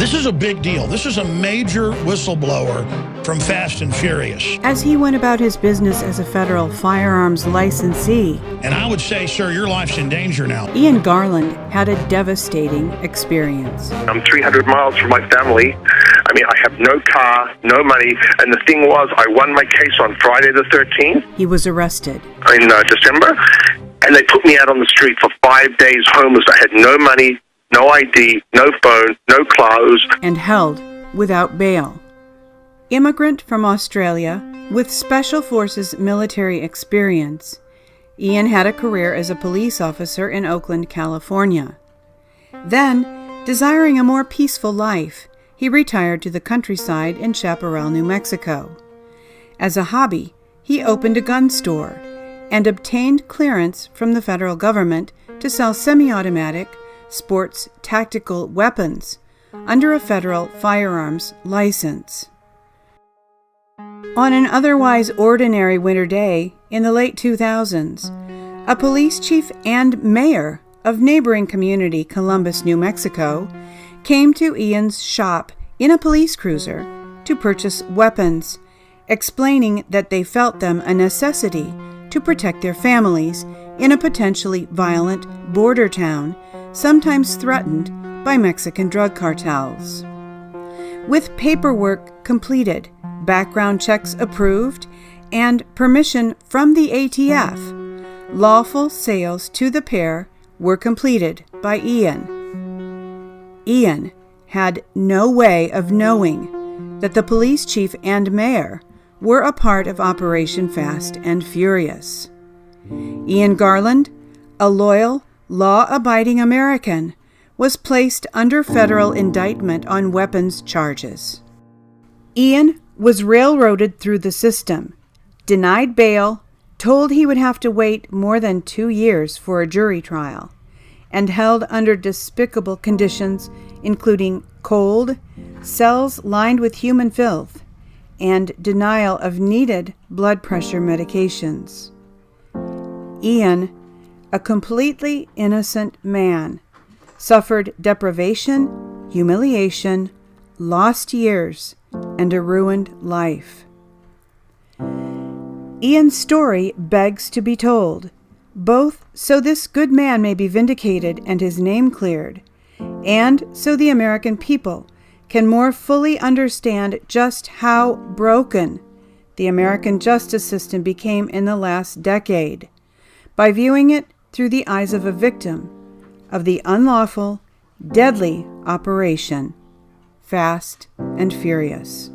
This is a big deal. This is a major whistleblower from Fast and Furious. As he went about his business as a federal firearms licensee, And I would say, sir, your life's in danger now. Ian Garland had a devastating experience. I'm 300 miles from my family. I mean, I have no car, no money. And the thing was, I won my case on Friday the 13th He was arrested. in December. And they put me out on the street for 5 days homeless. I had no money, no ID, no phone, no clothes. And held without bail. Immigrant from Australia with Special Forces military experience, Ian had a career as a police officer in Oakland, California. Then, desiring a more peaceful life, he retired to the countryside in Chaparral, New Mexico. As a hobby, he opened a gun store and obtained clearance from the federal government to sell semi-automatic, sports tactical weapons under a federal firearms license. On an otherwise ordinary winter day in the late 2000s, a police chief and mayor of neighboring community Columbus, New Mexico, came to Ian's shop in a police cruiser to purchase weapons, explaining that they felt them a necessity to protect their families in a potentially violent border town, sometimes threatened by Mexican drug cartels. With paperwork completed, background checks approved, and permission from the ATF, lawful sales to the pair were completed by Ian. Ian had no way of knowing that the police chief and mayor were a part of Operation Fast and Furious. Ian Garland, a loyal, law-abiding American, was placed under federal indictment on weapons charges. Ian was railroaded through the system, denied bail, told he would have to wait more than 2 years for a jury trial, and held under despicable conditions, including cold, cells lined with human filth, and denial of needed blood pressure medications. Ian, a completely innocent man, suffered deprivation, humiliation, lost years, and a ruined life. Ian's story begs to be told, both so this good man may be vindicated and his name cleared, and so the American people can more fully understand just how broken the American justice system became in the last decade, by viewing it through the eyes of a victim of the unlawful, deadly operation, Fast and Furious.